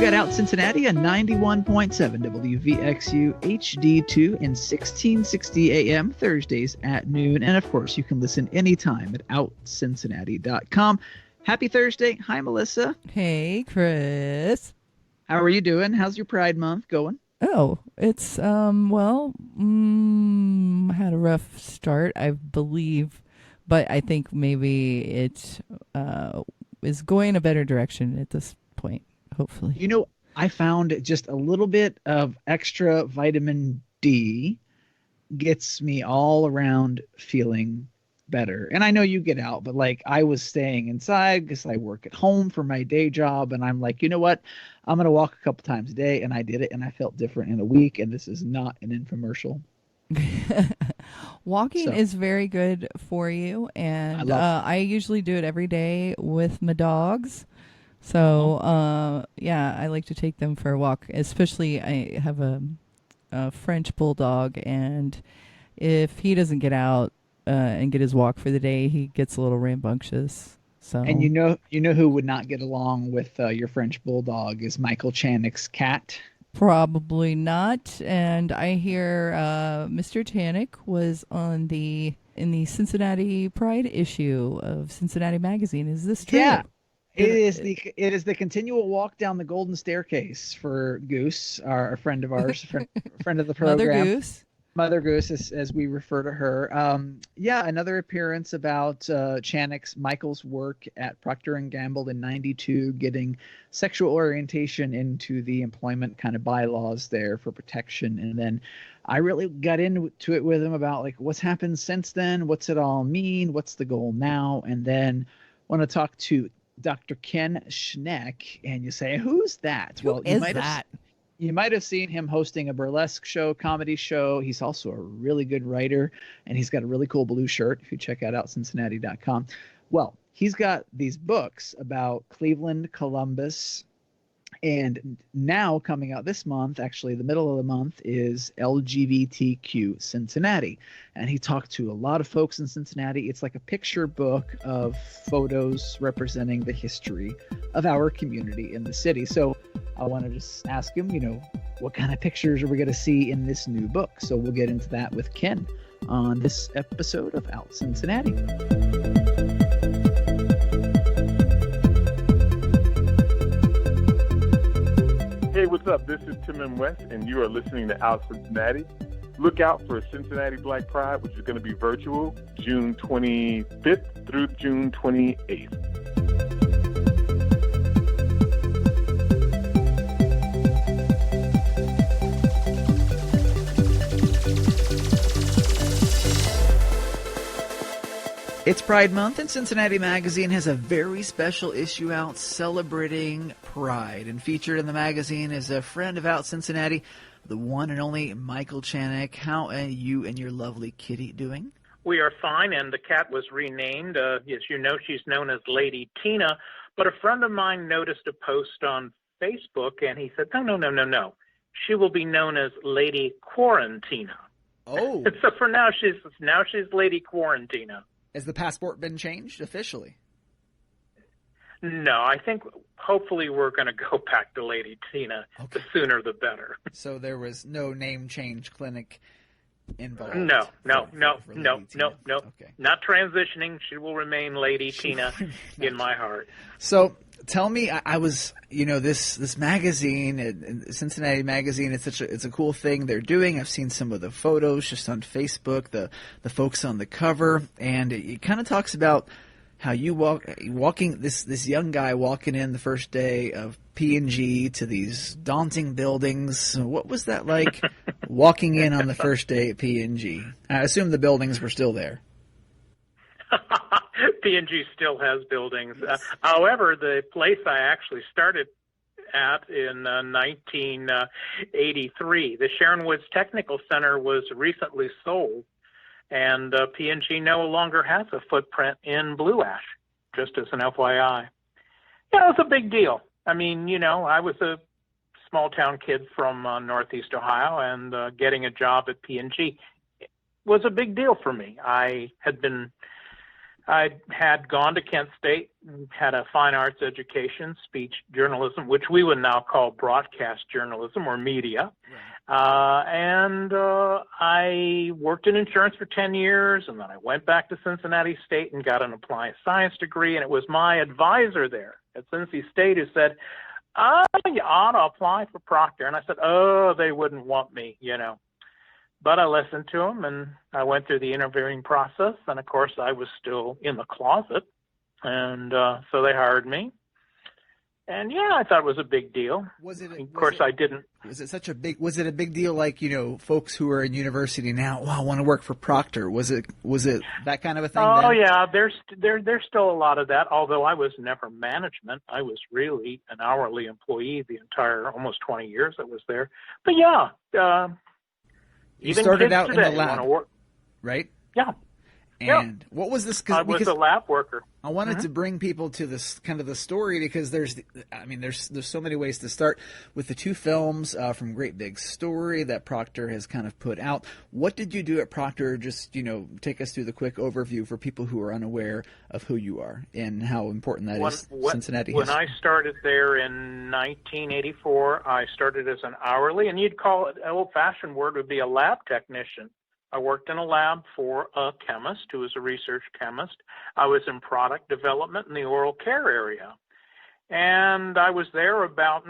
got Out Cincinnati on 91.7 WVXU HD2 and 1660 AM Thursdays at noon. And of course, you can listen anytime at OUTCincinnati.com. Happy Thursday. Hi, Melissa. Hey, Chris. How are you doing? How's your Pride Month going? Oh, it's, I had a rough start, I believe, but I think maybe it is going a better direction at this point, hopefully. You know, I found just a little bit of extra vitamin D gets me all around feeling better. And I know you get out, but like I was staying inside because I work at home for my day job. And I'm like, you know what? I'm going to walk a couple times a day. And I did it and I felt different in a week. And this is not an infomercial. Walking is very good for you. And I usually do it every day with my dogs. So, I like to take them for a walk, especially I have a French bulldog. And if he doesn't get out, and get his walk for the day, he gets a little rambunctious. So, and you know who would not get along with your French bulldog is Michael Chanek's cat. Probably not. And I hear Mr. Chanak was in the Cincinnati Pride issue of Cincinnati Magazine. Is this true? Yeah, it is the continual walk down the golden staircase for Goose, our friend of ours, friend of the program. Mother Goose, as we refer to her. Another appearance about Chanek's Michael's work at Procter & Gamble in 92, getting sexual orientation into the employment kind of bylaws there for protection. And then I really got into it with him about like what's happened since then, what's it all mean, what's the goal now, and then want to talk to Dr. Ken Schneck, and you say, who's that? Who is that? You might have seen him hosting a burlesque show, comedy show. He's also a really good writer, and he's got a really cool blue shirt if you check out OutCincinnati.com. Well, he's got these books about Cleveland, Columbus, and now coming out this month, actually the middle of the month, is LGBTQ Cincinnati. And he talked to a lot of folks in Cincinnati. It's like a picture book of photos representing the history of our community in the city. So I want to just ask him, what kind of pictures are we going to see in this new book? So we'll get into that with Ken on this episode of Out Cincinnati. Hey, what's up? This is Tim and West, and you are listening to Out Cincinnati. Look out for Cincinnati Black Pride, which is going to be virtual June 25th through June 28th. It's Pride Month, and Cincinnati Magazine has a very special issue out celebrating Pride. And featured in the magazine is a friend of Out Cincinnati, the one and only Michael Chanak. How are you and your lovely kitty doing? We are fine, and the cat was renamed. As you know, she's known as Lady Tina. But a friend of mine noticed a post on Facebook, and he said, no. She will be known as Lady Quarantina. Oh. So for now, she's Lady Quarantina. Has the passport been changed officially? No, I think hopefully we're going to go back to Lady Tina. Okay. The sooner the better. So there was no name change clinic involved? No. Okay. Not transitioning. She will remain Lady Tina in my heart. So tell me, I was, this magazine, Cincinnati Magazine, it's a cool thing they're doing. I've seen some of the photos just on Facebook, the folks on the cover, and it kind of talks about how you walking this young guy walking in the first day of P&G to these daunting buildings. What was that like walking in on the first day at P&G? I assume the buildings were still there. P&G still has buildings. However, the place I actually started at in 1983, the Sharon Woods Technical Center, was recently sold, and P&G no longer has a footprint in Blue Ash, just as an FYI. Yeah, it was a big deal. I mean, I was a small-town kid from Northeast Ohio, and getting a job at P&G was a big deal for me. I had been I had gone to Kent State, had a fine arts education, speech journalism, which we would now call broadcast journalism or media. Right. I worked in insurance for 10 years, and then I went back to Cincinnati State and got an applied science degree, and it was my advisor there at Cincy State who said, you ought to apply for Proctor. And I said, they wouldn't want me, But I listened to them, and I went through the interviewing process, and of course I was still in the closet, and so they hired me. And yeah, I thought it was a big deal. I didn't. Was it a big deal? Like, folks who are in university now, I want to work for Proctor. Was it that kind of a thing? Oh yeah, there's still a lot of that. Although I was never management, I was really an hourly employee the entire almost 20 years I was there. But yeah, you started out in the lab, right? Yeah. And what was this? I was a lab worker. I wanted to bring people to this kind of the story because there's so many ways to start with the two films from Great Big Story that Proctor has kind of put out. What did you do at Proctor? Just, take us through the quick overview for people who are unaware of who you are and how important that is. Cincinnati. When I started there in 1984, I started as an hourly, and you'd call it, an old-fashioned word would be a lab technician. I worked in a lab for a chemist who was a research chemist. I was in product development in the oral care area. And I was there about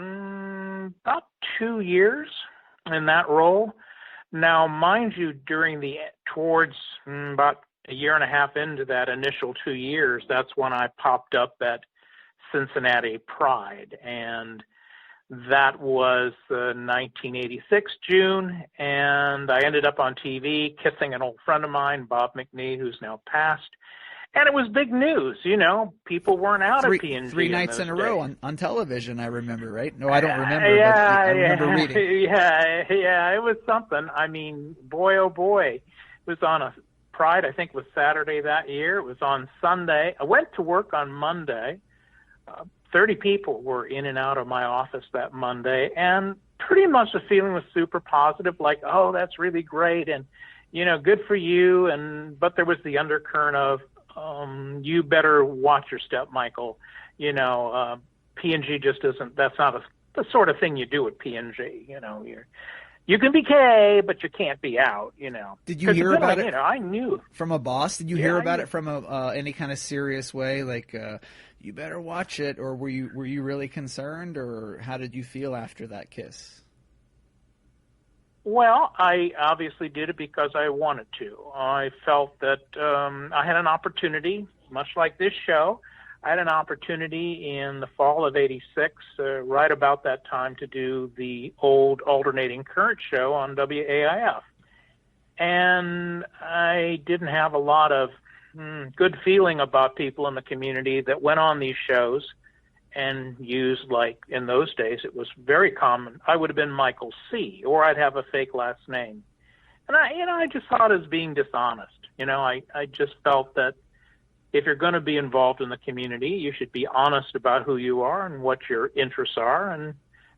2 years in that role. Now, mind you, towards about a year and a half into that initial 2 years, that's when I popped up at Cincinnati Pride. And that was 1986, June, and I ended up on TV kissing an old friend of mine, Bob McNee, who's now passed. And it was big news, people weren't out at P&G. 3 nights in a row on television, I remember, right? No, I don't remember, but I remember reading. Yeah, it was something. I mean, boy, oh boy. It was on a Pride, I think it was Saturday that year. It was on Sunday. I went to work on Monday. 30 people were in and out of my office that Monday, and pretty much the feeling was super positive, like, oh, that's really great, and, good for you, but there was the undercurrent of, you better watch your step, Michael. P&G just isn't, that's not the sort of thing you do at P&G, you can be K, but you can't be out, Did you hear about it? I knew. From a boss? Did you hear about it from any kind of serious way, like, you better watch it, or were you really concerned, or how did you feel after that kiss? Well, I obviously did it because I wanted to. I felt that I had an opportunity, much like this show. I had an opportunity in the fall of '86, right about that time, to do the old alternating current show on WAIF. And I didn't have a lot of good feeling about people in the community that went on these shows and used, like, in those days, it was very common. I would have been Michael C., or I'd have a fake last name. And I just saw it as being dishonest. I just felt that if you're going to be involved in the community, you should be honest about who you are and what your interests are and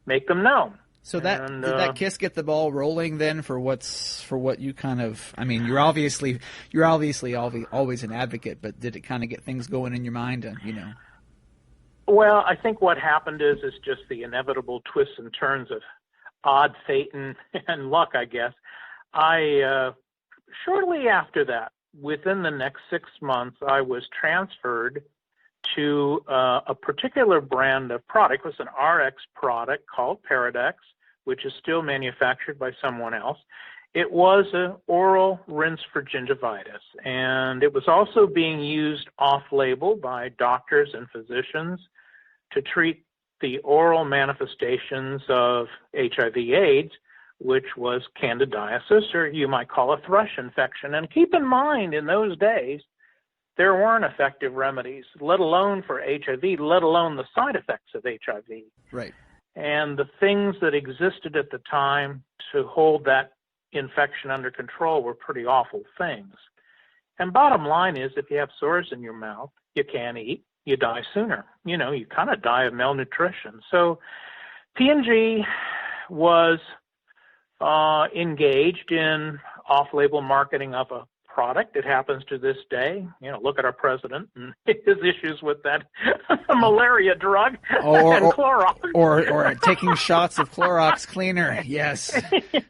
make them known. So did that kiss get the ball rolling then for what you kind of, I mean, you're obviously always an advocate, but did it kind of get things going in your mind? Well, I think what happened is just the inevitable twists and turns of odd fate and luck, I guess. Shortly after that, within the next 6 months, I was transferred to a particular brand of product. It was an RX product called Paradex, which is still manufactured by someone else. It was an oral rinse for gingivitis, and it was also being used off-label by doctors and physicians to treat the oral manifestations of HIV/AIDS, which was candidiasis, or you might call a thrush infection. And keep in mind, in those days, there weren't effective remedies, let alone for HIV, let alone the side effects of HIV. Right. And the things that existed at the time to hold that infection under control were pretty awful things. And bottom line is, if you have sores in your mouth, you can't eat, you die sooner. You kind of die of malnutrition. So P&G was engaged in off-label marketing of a product. It happens to this day. Look at our president and his issues with that malaria drug and Clorox. Or taking shots of Clorox cleaner. Yes.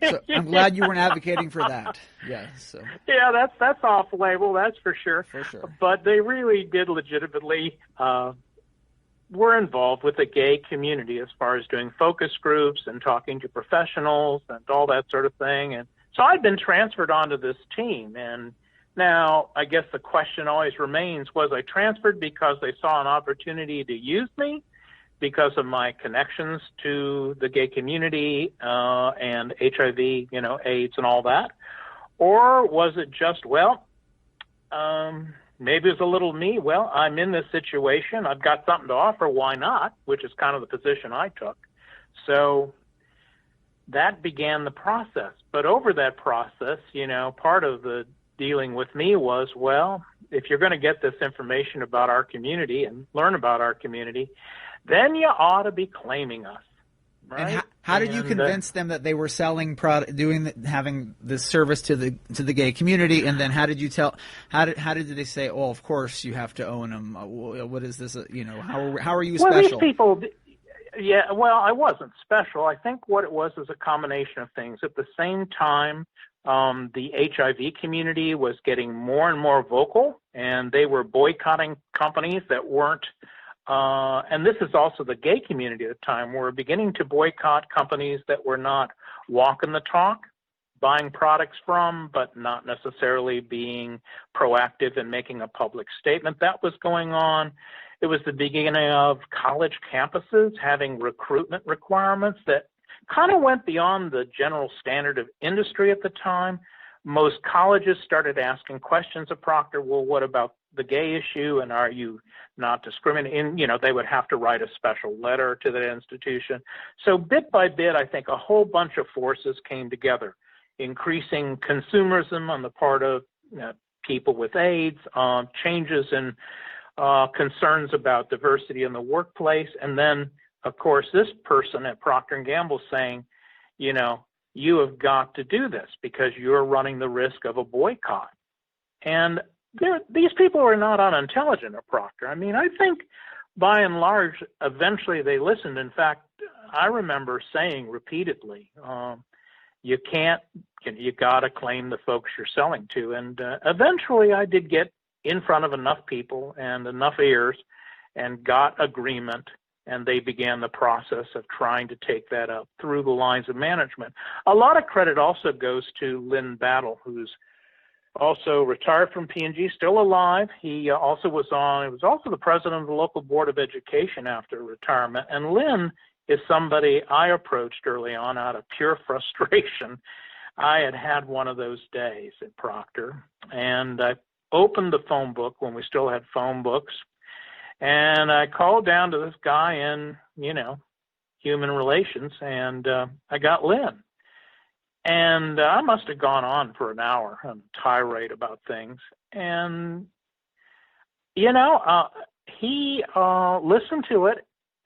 So I'm glad you weren't advocating for that. Yes. So. Yeah, that's off label, that's for sure. For sure. But they really did legitimately were involved with the gay community as far as doing focus groups and talking to professionals and all that sort of thing. And so I'd been transferred onto this team. And now I guess the question always remains, was I transferred because they saw an opportunity to use me because of my connections to the gay community and HIV, AIDS and all that? Or was it just, maybe it's a little me. Well, I'm in this situation. I've got something to offer. Why not? Which is kind of the position I took. So that began the process. But over that process, part of the dealing with me was, if you're going to get this information about our community and learn about our community, then you ought to be claiming us. Right? And how did you convince them that they were selling having this service to the gay community? And then how did did they say, oh, of course you have to own them? What is this? How are you special? Well, these people, I wasn't special. I think what it was a combination of things. At the same time, the HIV community was getting more and more vocal, and they were boycotting companies that weren't. And this is also the gay community at the time. We're beginning to boycott companies that were not walking the talk, buying products from, but not necessarily being proactive in making a public statement. That was going on. It was the beginning of college campuses having recruitment requirements that kind of went beyond the general standard of industry at the time. Most colleges started asking questions of Proctor, what about the gay issue, and are you not discriminating? They would have to write a special letter to that institution. So bit by bit, I think a whole bunch of forces came together, increasing consumerism on the part of people with AIDS, changes in concerns about diversity in the workplace, and then, of course, this person at Procter & Gamble saying, you have got to do this because you're running the risk of a boycott. And these people are not unintelligent at Procter. I mean, I think by and large, eventually they listened. In fact, I remember saying repeatedly, you got to claim the folks you're selling to. And eventually I did get in front of enough people and enough ears and got agreement. And they began the process of trying to take that up through the lines of management. A lot of credit also goes to Lynn Battle, who's also retired from P&G, still alive. He also was the president of the local board of education after retirement. And Lynn is somebody I approached early on out of pure frustration. I had one of those days at Procter, and I opened the phone book when we still had phone books. And I called down to this guy in, human relations, and I got Lynn. And I must have gone on for an hour on a tirade about things. And, he listened to it,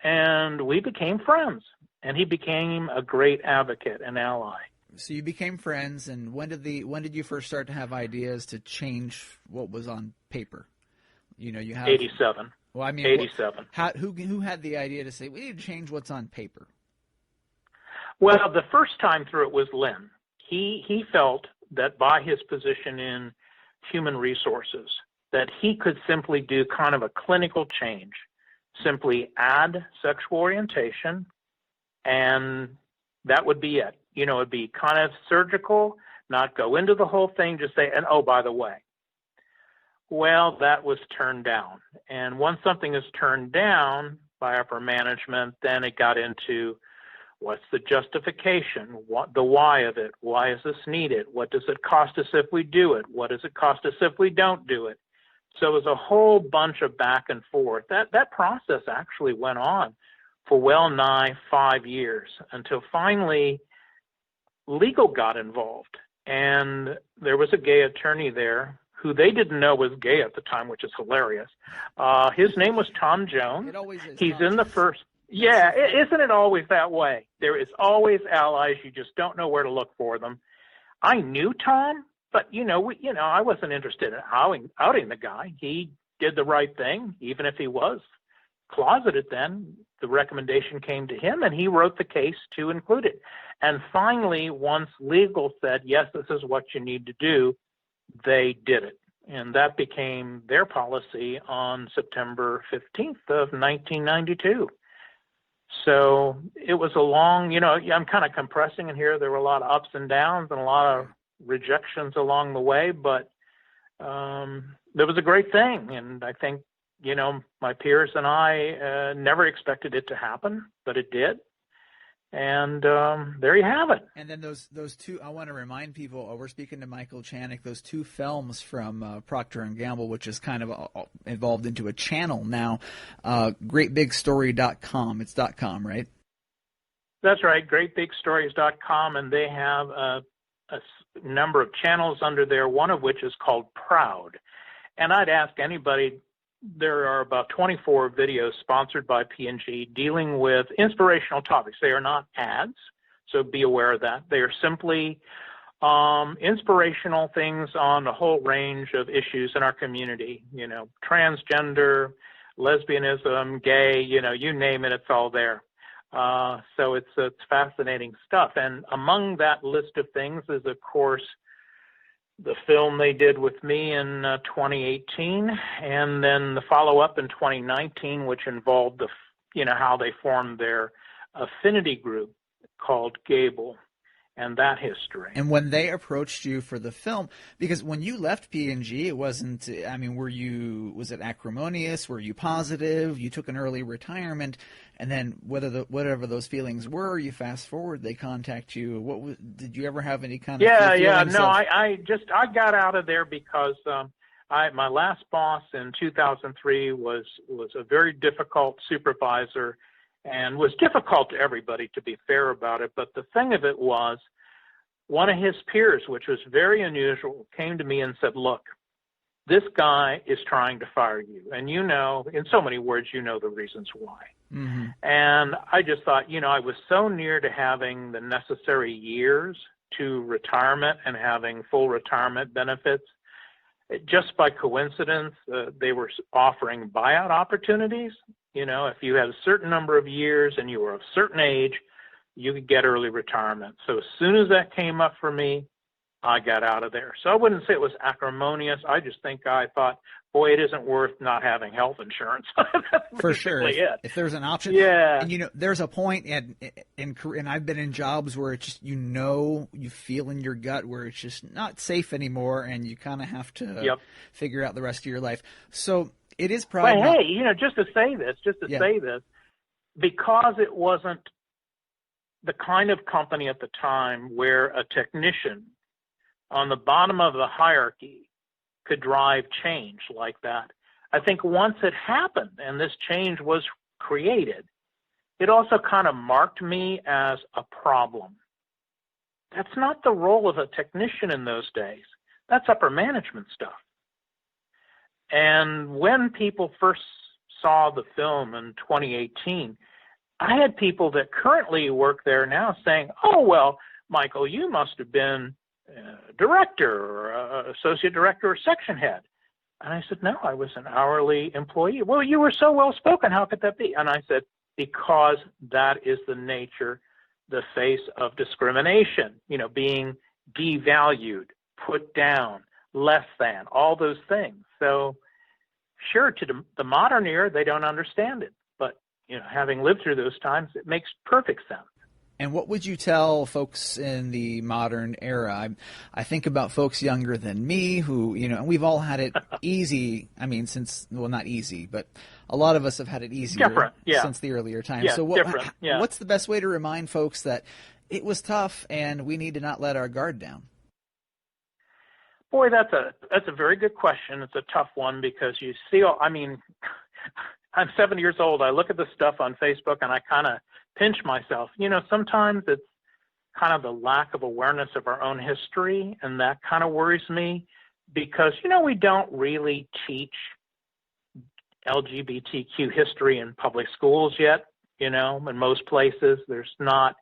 and we became friends. And he became a great advocate and ally. So you became friends, and when did you first start to have ideas to change what was on paper? You have 87. Well, I mean, 87. Who had the idea to say we need to change what's on paper? Well, the first time through it was Lynn. He felt that by his position in human resources, that he could simply do kind of a clinical change, simply add sexual orientation, and that would be it. It'd be kind of surgical, not go into the whole thing, just say, and oh, by the way. Well, that was turned down. And once something is turned down by upper management, then it got into what's the justification, what the why of it, why is this needed, what does it cost us if we do it, what does it cost us if we don't do it. So it was a whole bunch of back and forth. That process actually went on for well nigh 5 years until finally legal got involved. And there was a gay attorney there who they didn't know was gay at the time, which is hilarious. His name was Tom Jones. It always is. He's in the first. Yeah, isn't it always that way? There is always allies. You just don't know where to look for them. I knew Tom, But, I wasn't interested in outing the guy. He did the right thing, even if he was closeted then. The recommendation came to him, and he wrote the case to include it. And finally, once legal said, yes, this is what you need to do, they did it. And that became their policy on September 15th of 1992. So it was a long, I'm kind of compressing in here. There were a lot of ups and downs and a lot of rejections along the way, but that was a great thing. And I think, my peers and I never expected it to happen, but it did. And there you have it. And then those two, I want to remind people, we're speaking to Michael Chanak, those two films from Procter & Gamble, which is kind of evolved into a channel now, greatbigstory.com. It's .com, right? That's right, greatbigstories.com, and they have a number of channels under there, one of which is called Proud. And I'd ask anybody, there are about 24 videos sponsored by P&G dealing with inspirational topics. They are not ads, so be aware of that. They are simply inspirational things on a whole range of issues in our community, transgender, lesbianism, gay, you name it, it's all there. So it's fascinating stuff. And among that list of things is, of course, the film they did with me in 2018, and then the follow-up in 2019, which involved how they formed their affinity group called Gable, and that history. And when they approached you for the film, because when you left P&G, it wasn't, was it acrimonious? Were you positive? You took an early retirement, and then whatever those feelings were, you fast forward, they contact you. Did you ever have any kind of feelings? No, I got out of there because my last boss in 2003 was a very difficult supervisor, and was difficult to everybody, to be fair about it. But the thing of it was, one of his peers, which was very unusual, came to me and said, look, this guy is trying to fire you. And in so many words, the reasons why. Mm-hmm. And I just thought, I was so near to having the necessary years to retirement and having full retirement benefits. Just by coincidence, they were offering buyout opportunities. If you had a certain number of years and you were of a certain age, you could get early retirement. So as soon as that came up for me, I got out of there. So I wouldn't say it was acrimonious. I just think I thought, boy, it isn't worth not having health insurance. For sure. If there's an option. Yeah. And, there's a point, and I've been in jobs where it's just, you feel in your gut where it's just not safe anymore, and you kind of have to figure out the rest of your life. So it is probably. But hey, just to say this, because it wasn't the kind of company at the time where a technician on the bottom of the hierarchy could drive change like that. I think once it happened and this change was created, it also kind of marked me as a problem. That's not the role of a technician in those days. That's upper management stuff. And when people first saw the film in 2018, I had people that currently work there now saying, oh, well, Michael, you must have been a director or associate director or section head. And I said, no, I was an hourly employee. Well, you were so well spoken. How could that be? And I said, because that is the nature, the face of discrimination, being devalued, put down, less than, all those things. So sure, to the modern ear, they don't understand it. But, having lived through those times, it makes perfect sense. And what would you tell folks in the modern era? I think about folks younger than me who, and we've all had it easy. Not easy, but a lot of us have had it easier since the earlier times. Yeah, so what's the best way to remind folks that it was tough and we need to not let our guard down? Boy, that's a very good question. It's a tough one because you see, I'm 70 years old. I look at the stuff on Facebook and I kind of pinch myself. Sometimes it's kind of the lack of awareness of our own history, and that kind of worries me because, we don't really teach LGBTQ history in public schools yet, in most places. There's not,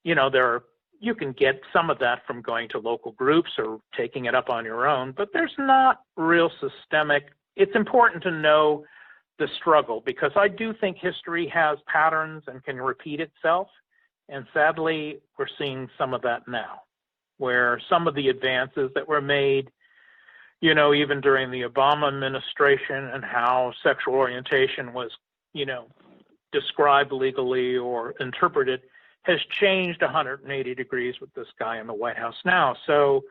there are, you can get some of that from going to local groups or taking it up on your own, but there's not real systemic. It's important to know the struggle, because I do think history has patterns and can repeat itself. And sadly, we're seeing some of that now, where some of the advances that were made, even during the Obama administration, and how sexual orientation was, described legally or interpreted, has changed 180 degrees with this guy in the White House now. So,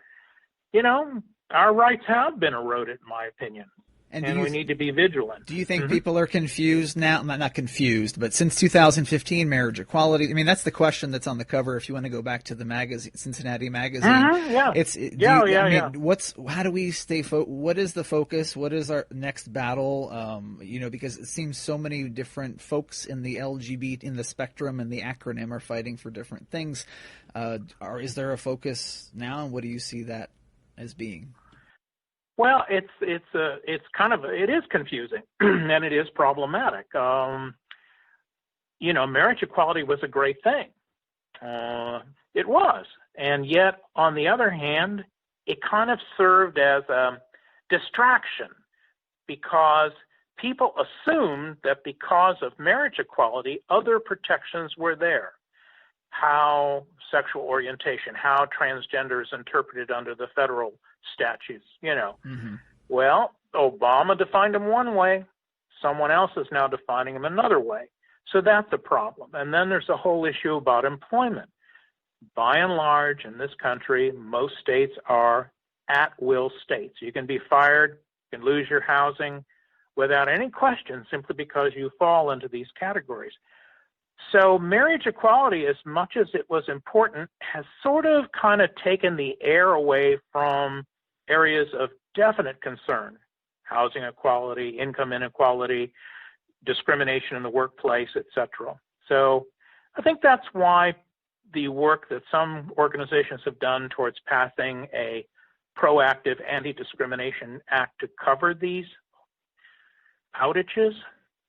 our rights have been eroded, in my opinion. And we need to be vigilant. Do you think people are confused now? Not confused, but since 2015, marriage equality. I mean, that's the question that's on the cover. If you want to go back to the magazine, Cincinnati magazine, how do we stay? What is the focus? What is our next battle? Because it seems so many different folks in the LGBT in the spectrum and the acronym are fighting for different things. Is there a focus now, and what do you see that as being? Well, it is confusing and it is problematic. Marriage equality was a great thing. It was. And yet, on the other hand, it kind of served as a distraction, because people assumed that because of marriage equality, other protections were there. How sexual orientation, how transgender is interpreted under the federal statutes, Well, Obama defined them one way. Someone else is now defining them another way. So that's a problem. And then there's a whole issue about employment. By and large, in this country, most states are at-will states. You can be fired, you can lose your housing without any question, simply because you fall into these categories. So marriage equality, as much as it was important, has sort of kind of taken the air away from areas of definite concern: housing equality, income inequality, discrimination in the workplace, etc. So I think that's why the work that some organizations have done towards passing a proactive anti-discrimination act to cover these outages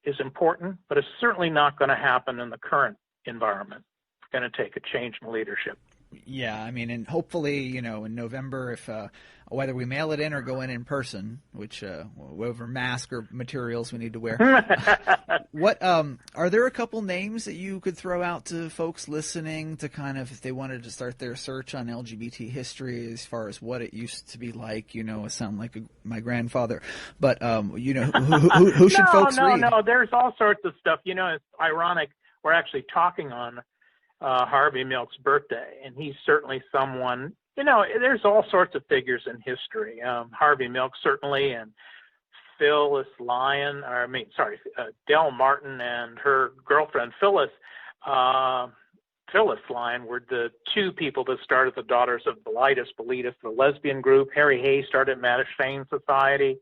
is important, but it's certainly not going to happen in the current environment. It's going to take a change in leadership. Yeah, I mean, and hopefully, in November, if whether we mail it in or go in person, which whatever mask or materials we need to wear. What are there a couple names that you could throw out to folks listening to kind of, if they wanted to start their search on LGBT history as far as what it used to be like? I sound like my grandfather, but who should folks read? No, there's all sorts of stuff. It's ironic. We're actually talking on Harvey Milk's birthday, and he's certainly someone, there's all sorts of figures in history. Harvey Milk certainly, and Del Martin and her girlfriend Phyllis Lyon were the two people that started the Daughters of Bilitis, the lesbian group. Harry Hayes started Mattachine Society.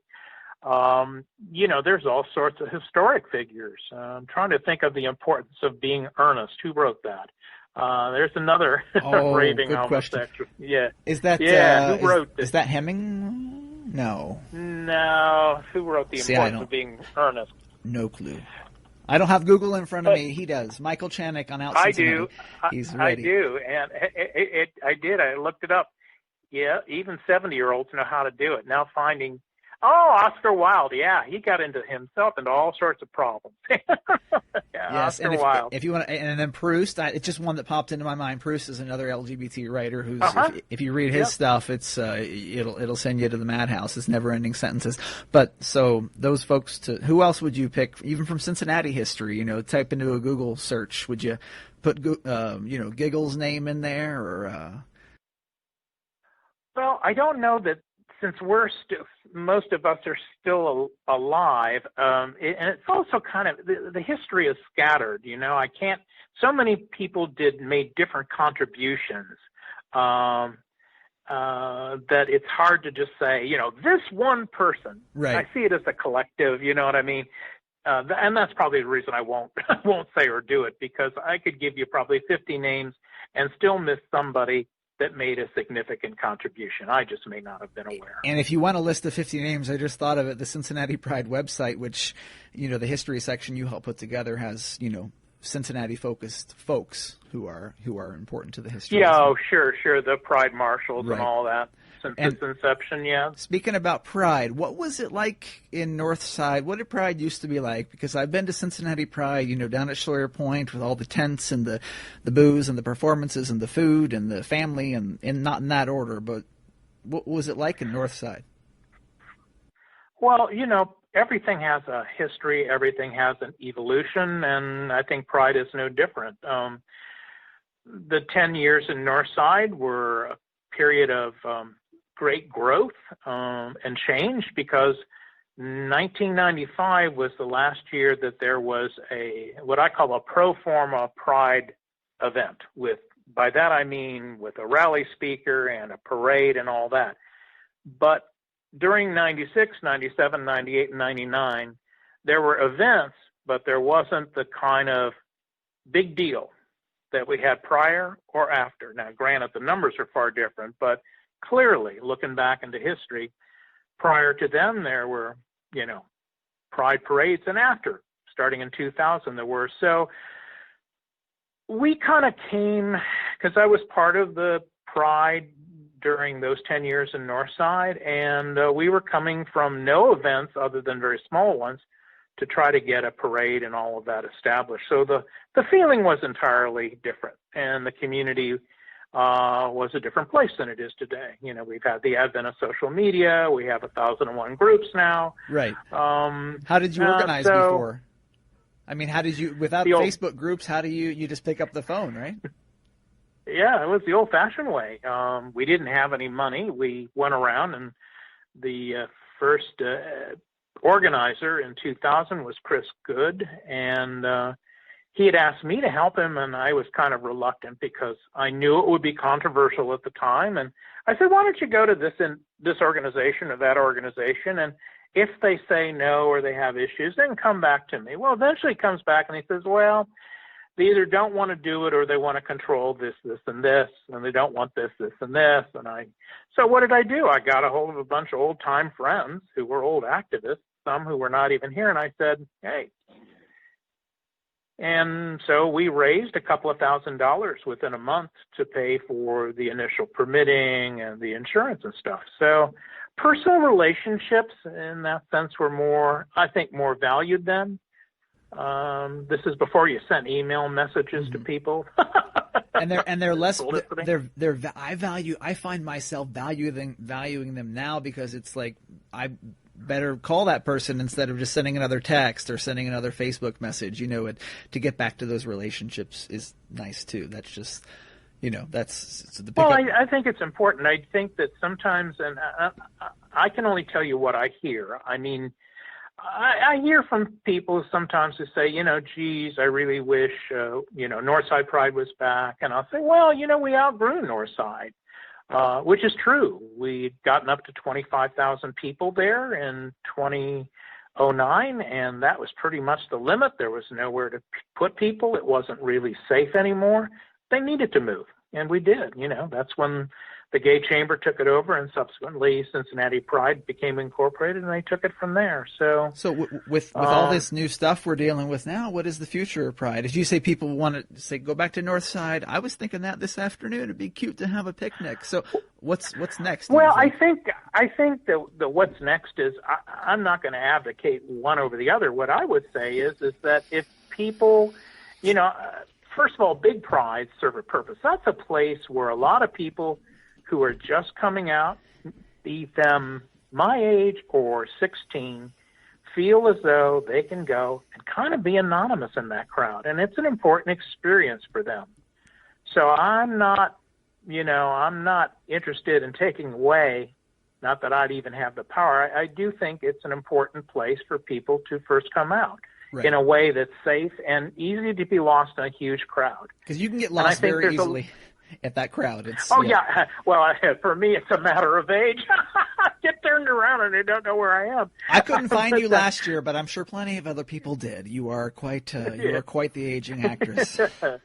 There's all sorts of historic figures. I'm trying to think of the importance of being earnest. Who wrote that? There's another raving homosexual. Yeah. Is that who wrote this? Is that Heming? No. No. Who wrote the importance of being earnest? No clue. I don't have Google in front of me. He does. Michael Chanak on OUT Cincinnati. He's ready. I do, and I did. I looked it up. Yeah, even 70-year-olds know how to do it. Now finding. Oscar Wilde. Yeah, he got into all sorts of problems. Yes, Oscar Wilde. If you want, and then Proust. It's just one that popped into my mind. Proust is another LGBT writer who's. If you read his stuff, it's it'll send you to the madhouse. It's never-ending sentences. But so those folks. Who else would you pick? Even from Cincinnati history, type into a Google search. Would you put Giggle's name in there or? Well, I don't know that. Since most of us are still alive, and it's also kind of the history is scattered. I can't. So many people made different contributions that it's hard to just say. This one person. Right. I see it as a collective. You know what I mean? And that's probably the reason I won't say or do it, because I could give you probably 50 names and still miss somebody that made a significant contribution. I just may not have been aware. And if you want a list of 50 names, I just thought of it, the Cincinnati Pride website, which, the history section you helped put together has, Cincinnati-focused folks who are important to the history. Yeah, oh, sure. The Pride Marshals right. and all that since its inception, yeah. Speaking about Pride, what was it like in Northside? What did Pride used to be like? Because I've been to Cincinnati Pride, down at Schloyer Point with all the tents and the booze and the performances and the food and the family and not in that order, but what was it like in Northside? Well, everything has a history, everything has an evolution, and I think Pride is no different. The 10 years in Northside were a period of great growth and change, because 1995 was the last year that there was what I call a pro forma Pride event. By that I mean with a rally speaker and a parade and all that. But during 96, 97, 98, and 99, there were events, but there wasn't the kind of big deal that we had prior or after. Now, granted, the numbers are far different, but clearly, looking back into history, prior to them, there were, Pride parades, and after, starting in 2000, there were. So we kind of came, because I was part of the Pride during those 10 years in Northside, and we were coming from no events other than very small ones to try to get a parade and all of that established. So the feeling was entirely different, and the community was a different place than it is today. We've had the advent of social media. We have 1,001 groups now. Right. How did you organize before? I mean, how did you, without Facebook groups, how do you just pick up the phone, right? Yeah, it was the old-fashioned way. We didn't have any money. We went around, and the first organizer in 2000 was Chris Good, and he had asked me to help him, and I was kind of reluctant because I knew it would be controversial at the time. And I said, why don't you go to this organization or that organization, and if they say no or they have issues, then come back to me. Well, eventually he comes back and he says, well, they either don't want to do it or they want to control this, and this, and they don't want this, and this. So what did I do? I got a hold of a bunch of old-time friends who were old activists, some who were not even here, and I said, hey. And so we raised a couple of $1,000s within a month to pay for the initial permitting and the insurance and stuff. So personal relationships in that sense were more valued then. This is before you sent email messages to people. and they're less I find myself valuing them now, because it's like I better call that person instead of just sending another text or sending another Facebook message. To get back to those relationships is nice too. That's just that's the Well, I think it's important. I think that sometimes, and I can only tell you what I hear. I mean, I hear from people sometimes who say, geez, I really wish, Northside Pride was back. And I'll say, well, we outgrew Northside, which is true. We'd gotten up to 25,000 people there in 2009, and that was pretty much the limit. There was nowhere to put people. It wasn't really safe anymore. They needed to move, and we did. That's when the gay chamber took it over, and subsequently Cincinnati Pride became incorporated, and they took it from there. So with all this new stuff we're dealing with now, what is the future of Pride? As you say, people want to say go back to Northside. I was thinking that this afternoon it'd be cute to have a picnic. So what's next? Well, I think the what's next is I'm not going to advocate one over the other. What I would say is that if people, first of all, big prides serve a purpose. That's a place where a lot of people who are just coming out, be them my age or 16, feel as though they can go and kind of be anonymous in that crowd. And it's an important experience for them. So I'm not interested in taking away, not that I'd even have the power. I do think it's an important place for people to first come out. Right. In a way that's safe and easy to be lost in a huge crowd. Because you can get lost very easily at that crowd. Yeah. Well, for me, it's a matter of age. Get turned around and they don't know where I am. I couldn't find you last year, but I'm sure plenty of other people did. You are quite the aging actress. As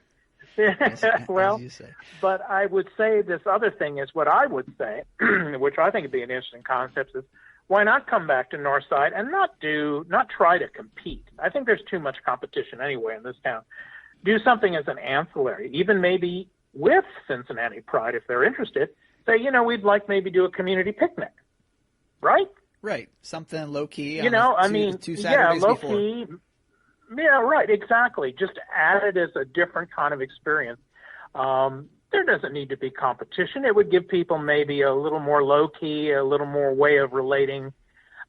you say. But I would say this other thing is what I would say, which I think would be an interesting concept, is why not come back to Northside and not try to compete? I think there's too much competition anyway in this town. do something as an ancillary, even maybe with Cincinnati Pride if they're interested. Say, we'd like maybe do a community picnic, right? Right, something low key. Two Saturdays low before. key. Yeah, right, exactly. Just add it as a different kind of experience. There doesn't need to be competition. It would give people maybe a little more low key, a little more way of relating.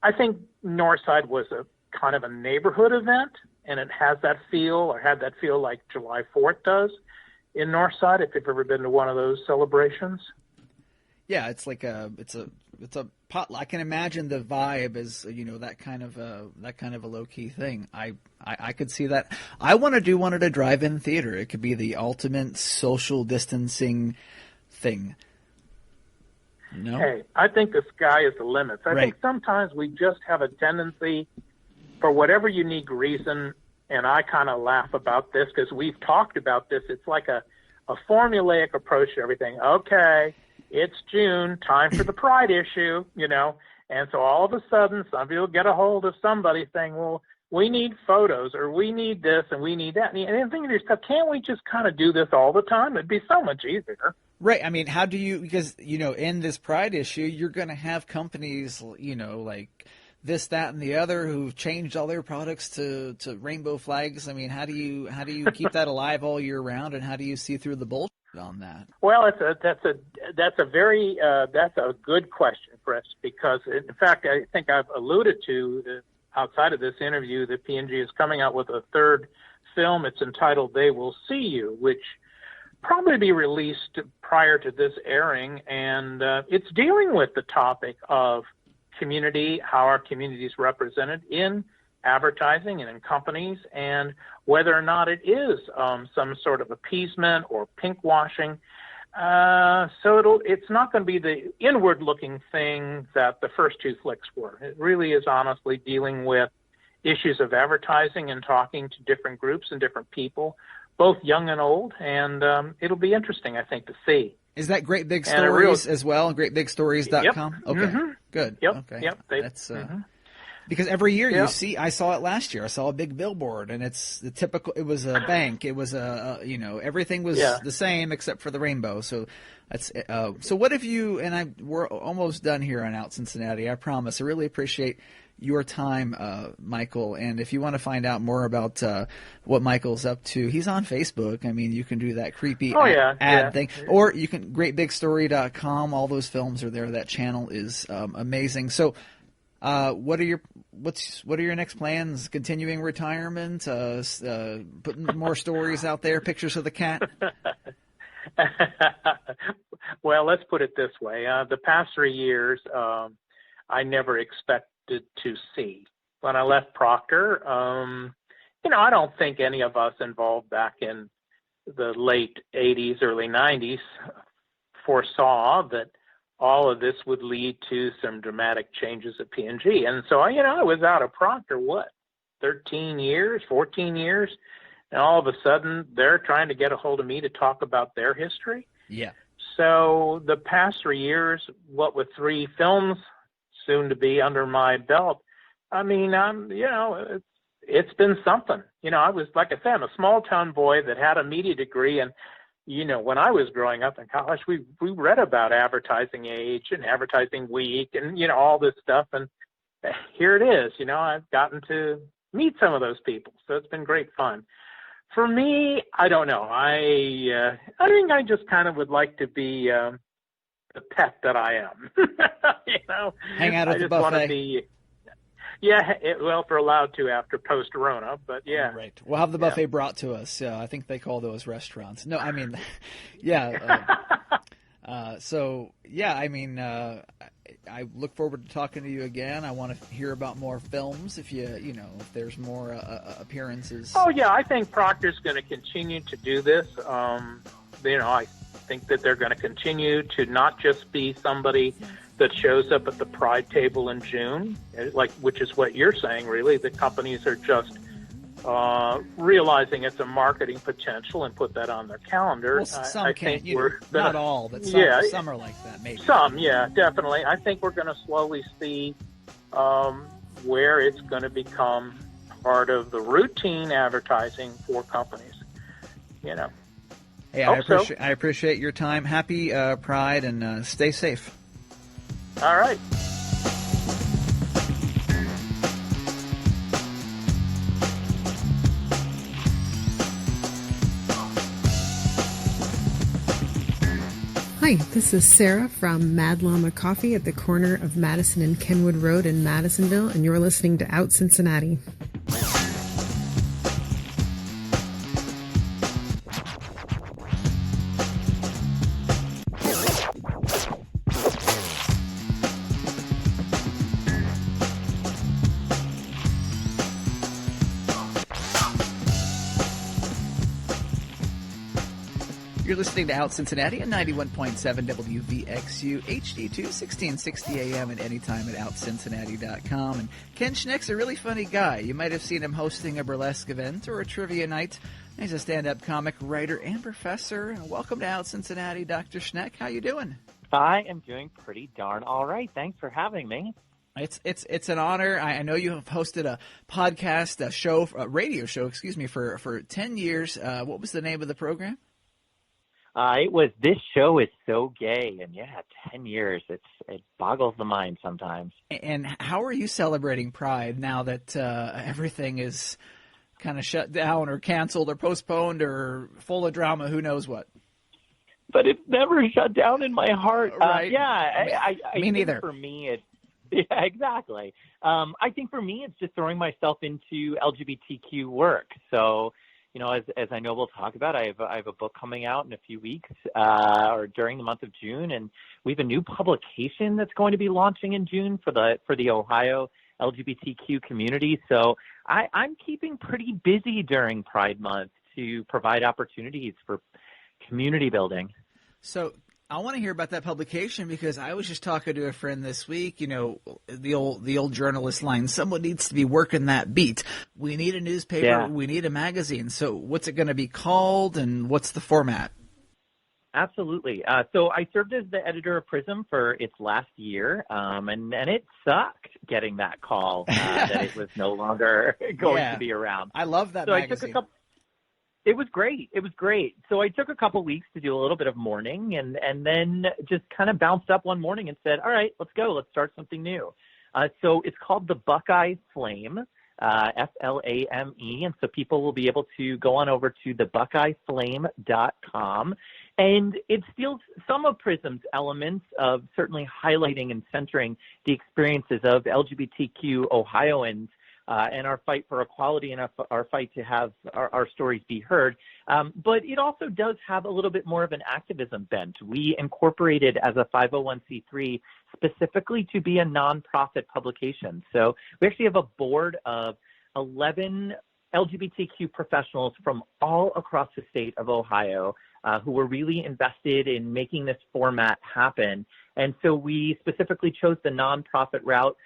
I think Northside was a kind of a neighborhood event, and it has that feel, or had that feel like July 4th does in Northside, if you've ever been to one of those celebrations. Yeah, it's like it's a potluck. I can imagine the vibe as that kind of a low key thing. I could see that. I want to do one at a drive-in theater. It could be the ultimate social distancing thing. No? Hey, I think the sky is the limit. I think sometimes we just have a tendency, for whatever unique reason, and I kind of laugh about this because we've talked about this. It's like a formulaic approach to everything. Okay. It's June, time for the Pride issue, and so all of a sudden some people get a hold of somebody saying, well, we need photos, or we need this, and we need that. And you think to yourself, can't we just kind of do this all the time? It'd be so much easier. Right. I mean, how do you, because, in this Pride issue, you're going to have companies, like this, that, and the other who've changed all their products to rainbow flags. I mean, how do you keep that alive all year round, and how do you see through the bullshit on that? Well, that's a good question, Chris, because in fact, I think I've alluded to outside of this interview that P&G is coming out with a third film. It's entitled They Will See You, which probably be released prior to this airing, and it's dealing with the topic of community, how our community is represented in advertising and in companies, and whether or not it is some sort of appeasement or pink washing. So it's not going to be the inward-looking thing that the first two flicks were. It really is honestly dealing with issues of advertising and talking to different groups and different people, both young and old, and it'll be interesting, I think, to see. Is that Great Big Stories as well? GreatBigStories.com? Yep. Okay, Mm-hmm. Good. Yep. Okay. Yep. That's because every year you see, I saw it last year. I saw a big billboard, and it's the typical. It was a bank. It was everything was the same except for the rainbow. So that's so. What if you we're almost done here on OUT Cincinnati. I promise. I really appreciate your time, Michael. And if you want to find out more about what Michael's up to, he's on Facebook. I mean, you can do that creepy ad thing. Or you can, greatbigstory.com. All those films are there. That channel is amazing. So what are your next plans? Continuing retirement? Putting more stories out there? Pictures of the cat? Well, let's put it this way. The past 3 years, I never expected to see. When I left Procter, I don't think any of us involved back in the late 80s, early 90s foresaw that all of this would lead to some dramatic changes at P&G. And so, I was out of Procter, 13 years, 14 years, and all of a sudden they're trying to get a hold of me to talk about their history. Yeah. So the past 3 years, what with 3 films soon to be under my belt, I mean, it's been something. I was, like I said, I'm a small town boy that had a media degree, and when I was growing up in college, we read about Advertising Age and Advertising Week and all this stuff, and here it is. I've gotten to meet some of those people, so it's been great fun. For me, I don't know. I think I just kind of would like to be the pet that I am. Hang out at the buffet. I just want to be. Yeah, if we're allowed to after post-Rona, but yeah. Right. We'll have the buffet brought to us. Yeah, I think they call those restaurants. No, I mean, yeah. I look forward to talking to you again. I want to hear about more films if if there's more appearances. Oh, yeah, I think Procter's going to continue to do this. I think that they're going to continue to not just be somebody that shows up at the Pride table in June, which is what you're saying, really. The companies are just realizing it's a marketing potential and put that on their calendar. Well, some can't. Not all, but some are like that, maybe. Some, yeah, definitely. I think we're going to slowly see where it's going to become part of the routine advertising for companies. you know. Hey, I appreciate your time. Happy Pride, and stay safe. All right. Hi, this is Sarah from Mad Llama Coffee at the corner of Madison and Kenwood Road in Madisonville, and you're listening to OUT Cincinnati. You're listening to OUT Cincinnati at 91.7 WVXU, HD2, 1660 AM, and anytime at OUTCincinnati.com. And Ken Schneck's a really funny guy. You might have seen him hosting a burlesque event or a trivia night. He's a stand-up comic, writer, and professor. Welcome to OUT Cincinnati, Dr. Schneck. How you doing? I am doing pretty darn all right. Thanks for having me. It's an honor. I know you have hosted a podcast, a radio show, for 10 years. What was the name of the program? It was This Show Is So Gay, and 10 years. It boggles the mind sometimes. And how are you celebrating Pride now that everything is kind of shut down or canceled or postponed or full of drama? Who knows what? But it's never shut down in my heart. Right. I me neither. For me, exactly. I think for me, it's just throwing myself into LGBTQ work. So, as I know we'll talk about, I have a book coming out in a few weeks, or during the month of June, and we have a new publication that's going to be launching in June for the Ohio LGBTQ community. So I'm keeping pretty busy during Pride Month to provide opportunities for community building. So I want to hear about that publication, because I was just talking to a friend this week, the old journalist line, someone needs to be working that beat. We need a newspaper. Yeah. We need a magazine. So what's it going to be called, and what's the format? Absolutely. So I served as the editor of Prism for its last year, and it sucked getting that call that it was no longer going to be around. I love that magazine. It was great. So I took a couple weeks to do a little bit of mourning, and then just kind of bounced up one morning and said, all right, let's go. Let's start something new. So it's called the Buckeye Flame, Flame. And so people will be able to go on over to thebuckeyeflame.com. And it steals some of Prism's elements of certainly highlighting and centering the experiences of LGBTQ Ohioans, and our fight for equality and our fight to have our stories be heard. But it also does have a little bit more of an activism bent. We incorporated as a 501c3 specifically to be a nonprofit publication. So we actually have a board of 11 LGBTQ professionals from all across the state of Ohio who were really invested in making this format happen. And so we specifically chose the nonprofit route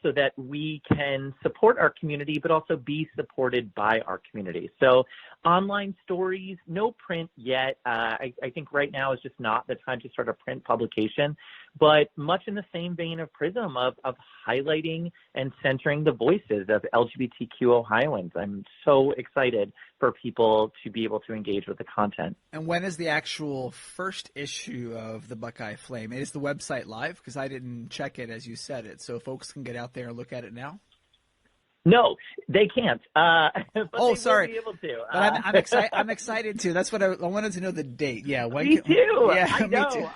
so that we can support our community, but also be supported by our community. So online stories, no print yet. I think right now is just not the time to start a print publication, but much in the same vein of Prism of highlighting and centering the voices of LGBTQ Ohioans. I'm so excited for people to be able to engage with the content. And when is the actual first issue of the Buckeye Flame? Is the website live? Because I didn't check it as you said it, so folks can get out there and look at it now? No, they can't. But sorry. Will be able to. But I'm excited. I'm excited too. That's what I wanted to know, the date. Yeah, me too. Yeah, I know. Me too.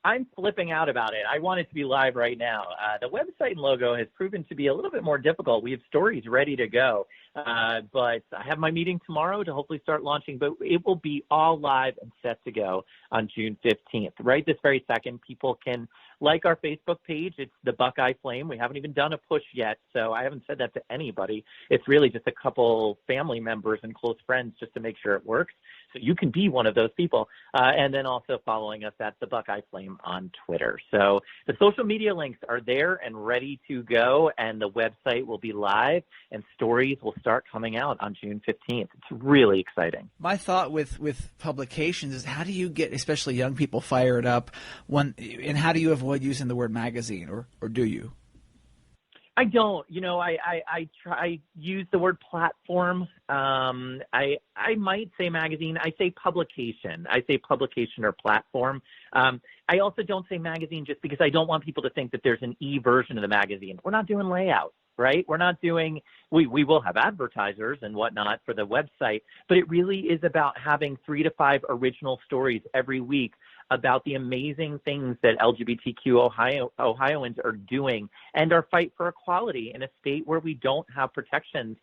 I'm flipping out about it. I want it to be live right now. The website and logo has proven to be a little bit more difficult. We have stories ready to go, but I have my meeting tomorrow to hopefully start launching, but it will be all live and set to go on June 15th. Right this very second, people can like our Facebook page. It's the Buckeye Flame. We haven't even done a push yet, so I haven't said that to anybody. It's really just a couple family members and close friends just to make sure it works. So you can be one of those people. And then also following us at the Buckeye Flame on Twitter. So the social media links are there and ready to go, and the website will be live, and stories will start coming out on June 15th. It's really exciting. My thought with publications is, how do you get especially young people fired up and how do you avoid using the word magazine, or do you? I don't. I use the word platform. I might say magazine. I say publication. I say publication or platform. I also don't say magazine just because I don't want people to think that there's an e-version of the magazine. We're not doing layout, right? We're not doing – we will have advertisers and whatnot for the website, but it really is about having 3 to 5 original stories every week about the amazing things that LGBTQ Ohioans are doing and our fight for equality in a state where we don't have protections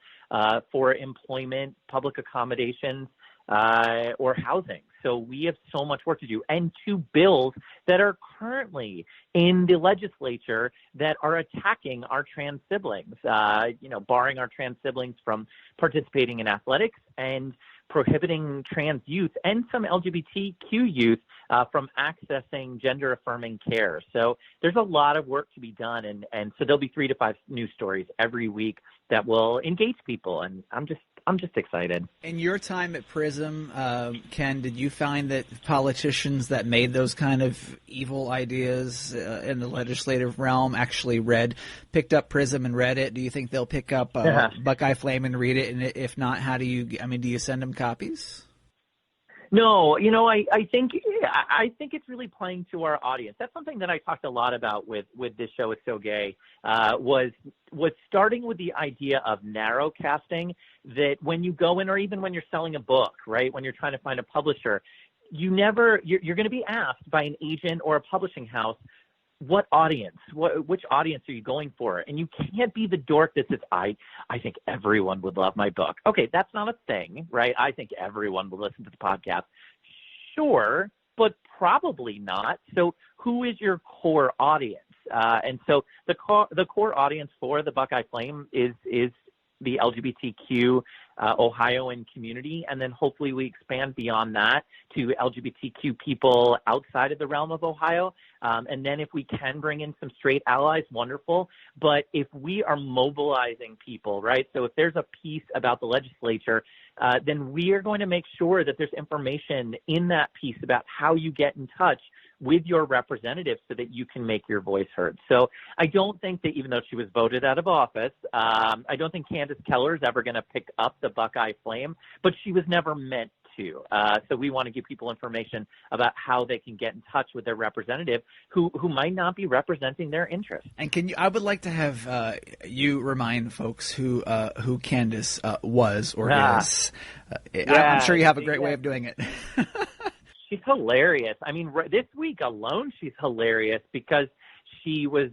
for employment, public accommodations, or housing. So we have so much work to do. And 2 bills that are currently in the legislature that are attacking our trans siblings, barring our trans siblings from participating in athletics and prohibiting trans youth and some LGBTQ youth from accessing gender-affirming care. So there's a lot of work to be done, and so there'll be 3 to 5 news stories every week that will engage people, and I'm just excited. In your time at Prism, Ken, did you find that politicians that made those kind of evil ideas in the legislative realm actually picked up Prism and read it? Do you think they'll pick up Buckeye Flame and read it? And if not, do you send them copies? No, I think it's really playing to our audience. That's something that I talked a lot about with this show. It's So Gay, was starting with the idea of narrow casting, that when you go in, or even when you're selling a book, right, when you're trying to find a publisher, you're going to be asked by an agent or a publishing house, what audience, which audience are you going for? And you can't be the dork that says, I think everyone would love my book. Okay, that's not a thing, right? I think everyone will listen to the podcast. Sure, but probably not. So who is your core audience? And so the core audience for the Buckeye Flame is the LGBTQ Ohioan community, and then hopefully we expand beyond that to LGBTQ people outside of the realm of Ohio. And then if we can bring in some straight allies, wonderful. But if we are mobilizing people, right, so if there's a piece about the legislature, then we are going to make sure that there's information in that piece about how you get in touch with your representatives so that you can make your voice heard. So I don't think that, even though she was voted out of office, I don't think Candace Keller is ever going to pick up the Buckeye Flame, but she was never meant to. So we want to give people information about how they can get in touch with their representative who might not be representing their interests. And I would like to have you remind folks who Candace was or is. I'm sure you have a great way of doing it. She's hilarious. I mean, this week alone, she's hilarious because she was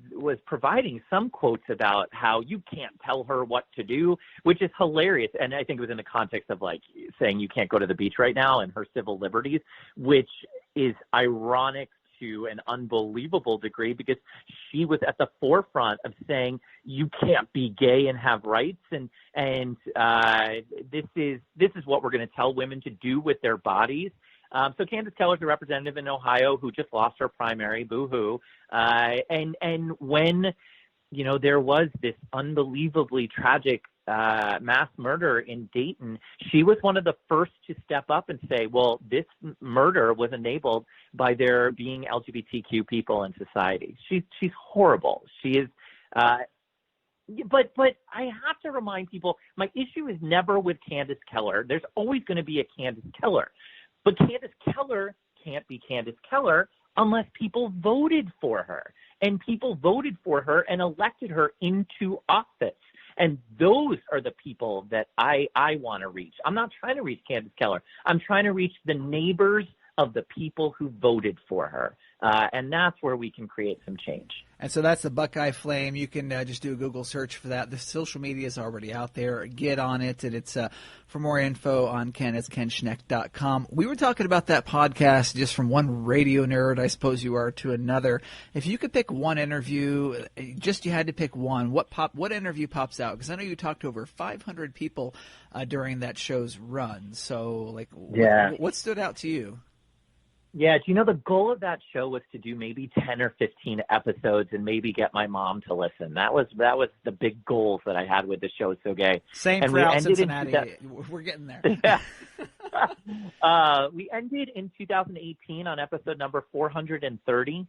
providing some quotes about how you can't tell her what to do, which is hilarious. And I think it was in the context of like saying you can't go to the beach right now and her civil liberties, which is ironic to an unbelievable degree because she was at the forefront of saying you can't be gay and have rights, and this is what we're going to tell women to do with their bodies. So Candace Keller's a representative in Ohio who just lost her primary, boo-hoo. And when, there was this unbelievably tragic mass murder in Dayton, she was one of the first to step up and say, well, this murder was enabled by there being LGBTQ people in society. She's horrible. She is But I have to remind people, my issue is never with Candace Keller. There's always going to be a Candace Keller. But Candace Keller can't be Candace Keller unless people voted for her. And people voted for her and elected her into office. And those are the people that I want to reach. I'm not trying to reach Candace Keller. I'm trying to reach the neighbors of the people who voted for her. And that's where we can create some change. And so that's the Buckeye Flame. You can just do a Google search for that. The social media is already out there. Get on it. And it's for more info on Ken, it's kenschneck.com. We were talking about that podcast just from one radio nerd, I suppose you are, to another. If you could pick one interview, just you had to pick one, what interview pops out? Because I know you talked to over 500 people during that show's run. So, what stood out to you? Yeah, the goal of that show was to do maybe 10 or 15 episodes and maybe get my mom to listen. That was the big goals that I had with the show. So Gay. Same and for OUT Cincinnati. We're getting there. Yeah. We ended in 2018 on episode number 430.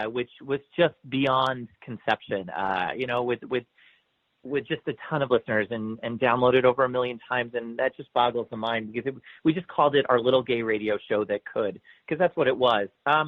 which was just beyond conception. With just a ton of listeners and downloaded over 1 million times, and that just boggles the mind because we just called it our little gay radio show that could, because that's what it was. I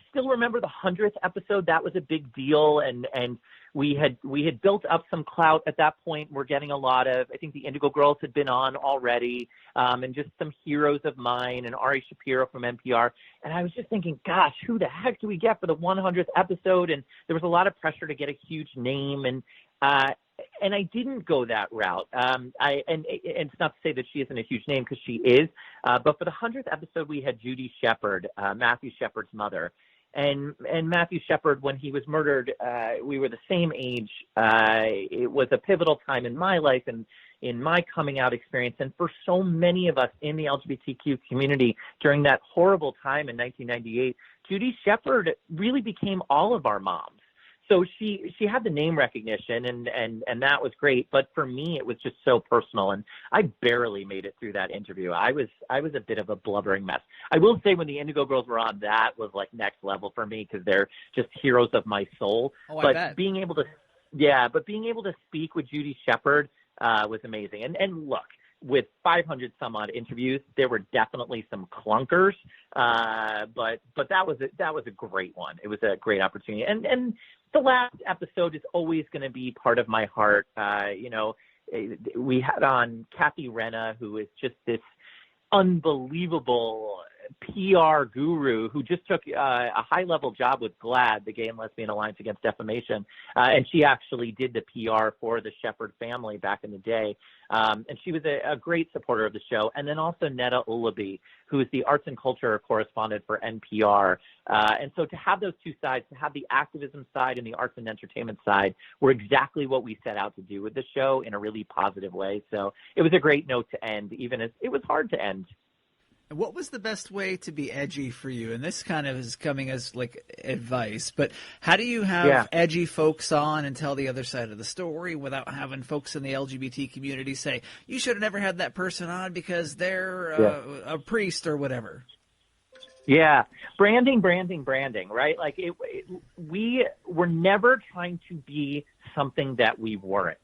still remember the 100th episode. That was a big deal, and we had built up some clout at that point. We're getting a lot of, I think the Indigo Girls had been on already, and just some heroes of mine, and Ari Shapiro from NPR. And I was just thinking, gosh, who the heck do we get for the 100th episode? And there was a lot of pressure to get a huge name, and I didn't go that route. And it's not to say that she isn't a huge name, because she is. But for the 100th episode, we had Judy Shepard, Matthew Shepard's mother. And Matthew Shepard, when he was murdered, we were the same age. It was a pivotal time in my life and in my coming out experience. And for so many of us in the LGBTQ community during that horrible time in 1998, Judy Shepard really became all of our moms. So she had the name recognition, and that was great. But for me, it was just so personal, and I barely made it through that interview. I was a bit of a blubbering mess. I will say, when the Indigo Girls were on, that was like next level for me, because they're just heroes of my soul. Oh, but I bet. being able to speak with Judy Shepard was amazing. And look, with 500 some odd interviews, there were definitely some clunkers, but that was a great one. It was a great opportunity, and the last episode is always going to be part of my heart. We had on Kathy Renna, who is just this unbelievable PR guru who just took a high-level job with GLAAD, the Gay and Lesbian Alliance Against Defamation, and she actually did the PR for the Shepard family back in the day, and she was a great supporter of the show. And then also Netta Ulaby, who is the arts and culture correspondent for NPR. And so to have those two sides, to have the activism side and the arts and entertainment side, were exactly what we set out to do with the show in a really positive way. So it was a great note to end, even as it was hard to end. What was the best way to be edgy for you? And this kind of is coming as like advice, but how do you have edgy folks on and tell the other side of the story without having folks in the LGBT community say, you should have never had that person on because they're a priest or whatever? Yeah. Branding, right? Like we were never trying to be something that we weren't.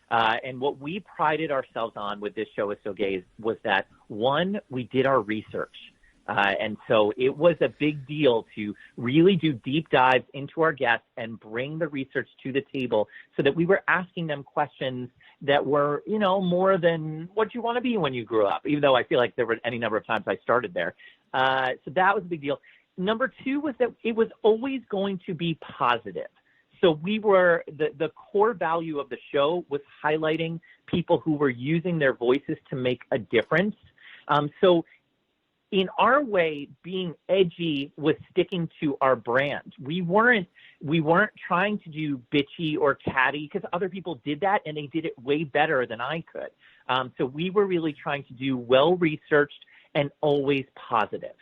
And what we prided ourselves on with this show is So Gay was that, one, we did our research. And so it was a big deal to really do deep dives into our guests and bring the research to the table so that we were asking them questions that were, more than what you want to be when you grew up, even though I feel like there were any number of times I started there. So that was a big deal. Number two was that it was always going to be positive. So we were, the core value of the show was highlighting people who were using their voices to make a difference. So in our way, being edgy was sticking to our brand. We weren't trying to do bitchy or catty, because other people did that and they did it way better than I could. So we were really trying to do well-researched and always positive.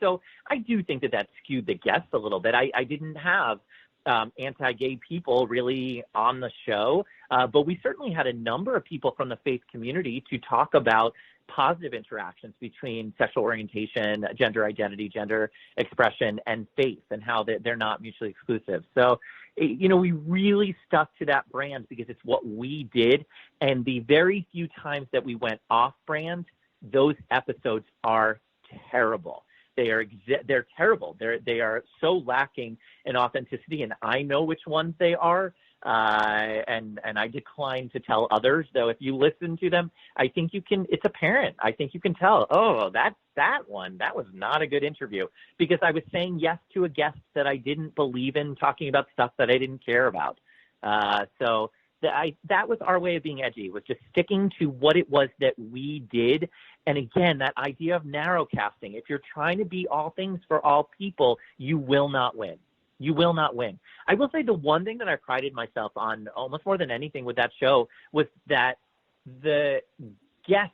So I do think that skewed the guests a little bit. I didn't have anti-gay people really on the show, but we certainly had a number of people from the faith community to talk about positive interactions between sexual orientation, gender identity, gender expression, and faith, and how they're not mutually exclusive. So, we really stuck to that brand because it's what we did, and the very few times that we went off brand, those episodes are terrible. They're terrible. They are so lacking in authenticity, and I know which ones they are. And I decline to tell others, though. If you listen to them, I think you can. It's apparent. I think you can tell. Oh, that one. That was not a good interview, because I was saying yes to a guest that I didn't believe in, talking about stuff that I didn't care about. So that was our way of being edgy, was just sticking to what it was that we did. And again, that idea of narrow casting. If you're trying to be all things for all people, you will not win. You will not win. I will say the one thing that I prided myself on almost more than anything with that show was that the guests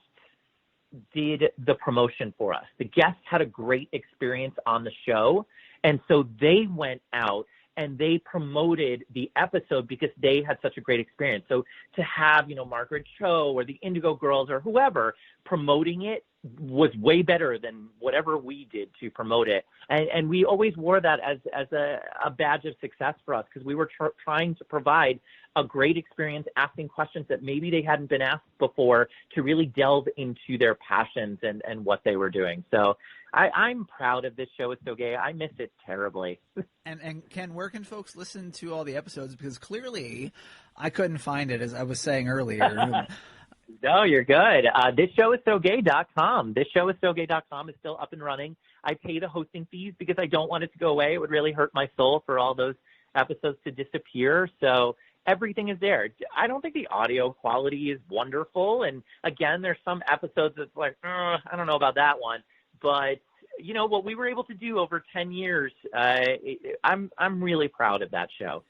did the promotion for us. The guests had a great experience on the show, and so they went out and they promoted the episode because they had such a great experience. So to have, Margaret Cho or the Indigo Girls or whoever promoting it was way better than whatever we did to promote it. And we always wore that as a badge of success for us, because we were trying to provide a great experience, asking questions that maybe they hadn't been asked before, to really delve into their passions and what they were doing. So I'm proud of this show. It's So Gay. I miss it terribly. And Ken, where can folks listen to all the episodes? Because clearly I couldn't find it, as I was saying earlier. No, you're good. Thisshowissogay.com. Thisshowissogay.com is still up and running. I pay the hosting fees because I don't want it to go away. It would really hurt my soul for all those episodes to disappear. So everything is there. I don't think the audio quality is wonderful. And again, there's some episodes that's like, I don't know about that one. But, you know, what we were able to do over 10 years, I'm really proud of that show.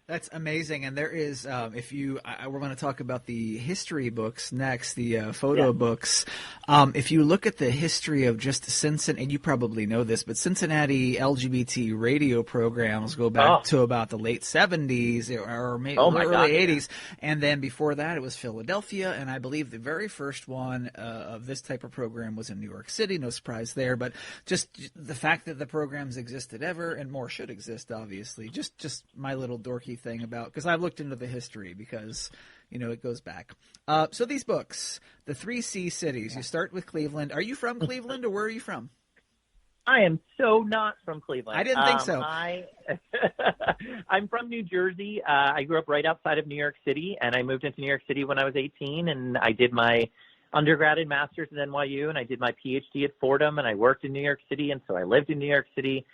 That's amazing. And there is, we're going to talk about the history books next, the photo books. If you look at the history of just Cincinnati, and you probably know this, but Cincinnati LGBT radio programs go back to about the late 70s or maybe early 80s. And then before that, it was Philadelphia. And I believe the very first one of this type of program was in New York City. No surprise there. But just the fact that the programs existed ever, and more should exist, obviously. Just my little dorky thing about, because I've looked into the history, because you know it goes back. So these books, the 3C cities, you start with Cleveland. Are you from Cleveland, or where are you from? I am so not from Cleveland. I didn't think so. I'm from New Jersey. I grew up right outside of New York City, and I moved into New York City when I was 18, and I did my undergrad and master's at NYU, and I did my PhD at Fordham, and I worked in New York City, and so I lived in New York City.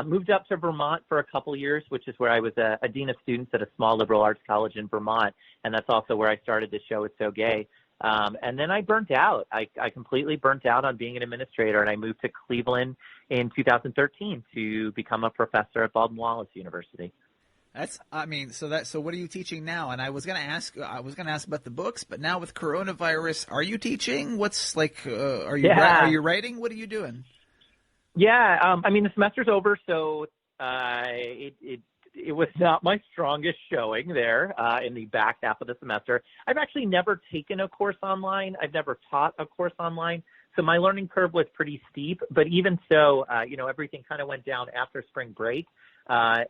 Moved up to Vermont for a couple years, which is where I was a dean of students at a small liberal arts college in Vermont, and that's also where I started the show. It's So Gay. And then I burnt out. I completely burnt out on being an administrator, and I moved to Cleveland in 2013 to become a professor at Baldwin Wallace University. So what are you teaching now? And I was going to ask about the books, but now with coronavirus, are you teaching? What's like, are you writing? What are you doing? Yeah. The semester's over, so it was not my strongest showing there in the back half of the semester. I've actually never taken a course online. I've never taught a course online. So my learning curve was pretty steep, but even so, everything kind of went down after spring break. At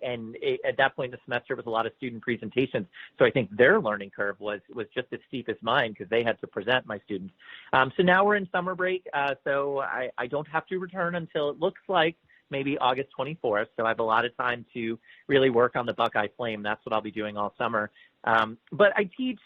that point in the semester was a lot of student presentations. So I think their learning curve was just as steep as mine, because they had to present my students. So now we're in summer break. So I don't have to return until it looks like maybe August 24th. So I have a lot of time to really work on the Buckeye Flame. That's what I'll be doing all summer. But I teach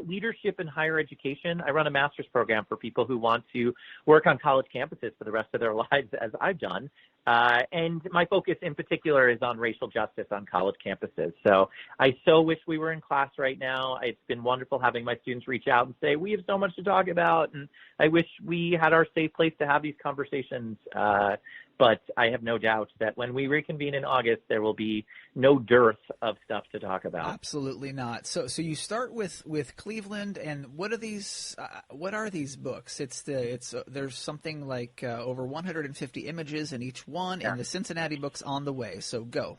leadership in higher education. I run a master's program for people who want to work on college campuses for the rest of their lives, as I've done. And my focus in particular is on racial justice on college campuses. So I so wish we were in class right now. It's been wonderful having my students reach out and say, we have so much to talk about, and I wish we had our safe place to have these conversations. But I have no doubt that when we reconvene in August, there will be no dearth of stuff to talk about. Absolutely not. So you start with Cleveland, and what are these? What are these books? There's something like over 150 images in each one, and the Cincinnati book's on the way. So go.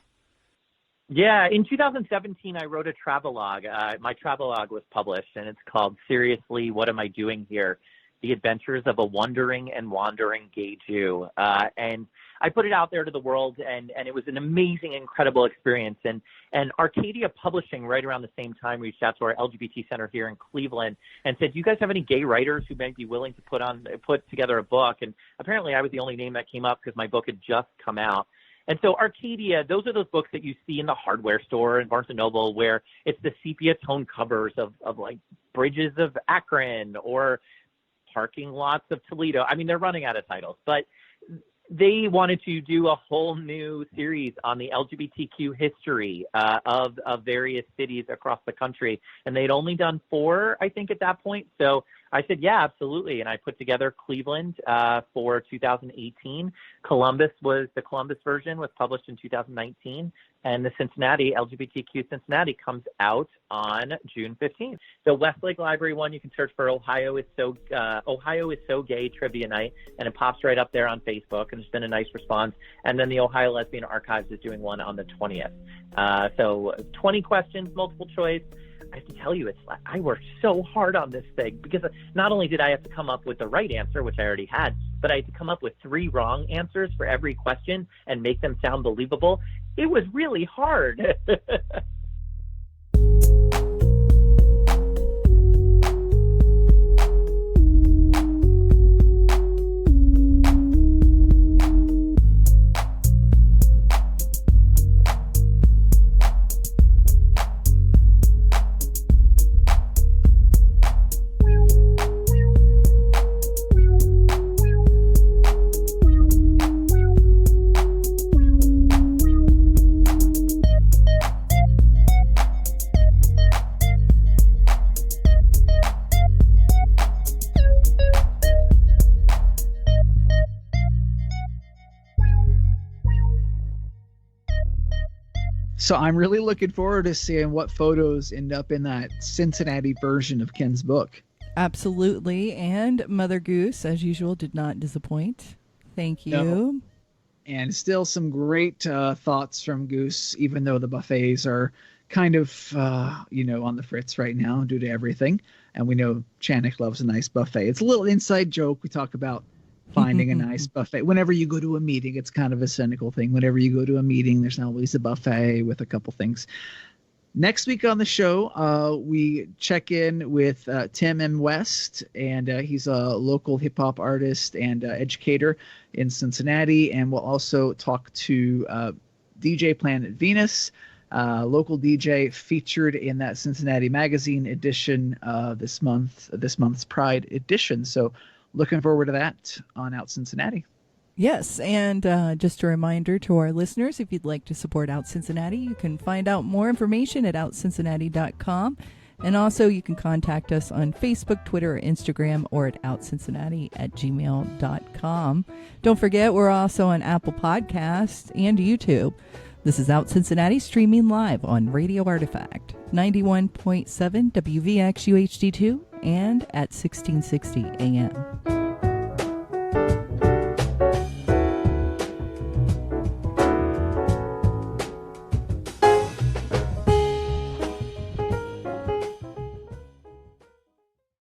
Yeah, in 2017, I wrote a travelogue. My travelogue was published, and it's called "Seriously, What Am I Doing Here? The Adventures of a Wondering and Wandering Gay Jew." And I put it out there to the world, and it was an amazing, incredible experience. And Arcadia Publishing, right around the same time, reached out to our LGBT center here in Cleveland and said, do you guys have any gay writers who may be willing to put together a book? And apparently I was the only name that came up because my book had just come out. And so Arcadia, those are those books that you see in the hardware store in Barnes & Noble, where it's the sepia tone covers of like Bridges of Akron or Parking Lots of Toledo. I mean, they're running out of titles, but they wanted to do a whole new series on the LGBTQ history of various cities across the country. And they'd only done 4, I think, at that point. So I said, yeah, absolutely. And I put together Cleveland for 2018. The Columbus version was published in 2019. And the Cincinnati, LGBTQ Cincinnati, comes out on June 15th. The Westlake Library one, you can search for Ohio is So Gay Trivia Night, and it pops right up there on Facebook, and there's been a nice response. And then the Ohio Lesbian Archives is doing one on the 20th. So 20 questions, multiple choice. I have to tell you, I worked so hard on this thing because not only did I have to come up with the right answer, which I already had, but I had to come up with 3 wrong answers for every question and make them sound believable. It was really hard. So I'm really looking forward to seeing what photos end up in that Cincinnati version of Ken's book. Absolutely. And Mother Goose, as usual, did not disappoint. Thank you. No. And still some great thoughts from Goose, even though the buffets are kind of, on the fritz right now due to everything. And we know Chanak loves a nice buffet. It's a little inside joke. We talk about finding a nice buffet. Whenever you go to a meeting, it's kind of a cynical thing. Whenever you go to a meeting, there's always a buffet with a couple things. Next week on the show, we check in with Tim M. West, and he's a local hip-hop artist and educator in Cincinnati. And we'll also talk to DJ Planet Venus, local DJ featured in that Cincinnati Magazine edition this month's Pride edition. So looking forward to that on Out Cincinnati. Yes, and just a reminder to our listeners, if you'd like to support Out Cincinnati, you can find out more information at OUTCincinnati.com. And also you can contact us on Facebook, Twitter, or Instagram, or at OUTCincinnati@gmail.com. Don't forget, we're also on Apple Podcasts and YouTube. This is Out Cincinnati, streaming live on Radio Artifact, 91.7 WVXU HD2 and at 1660 AM.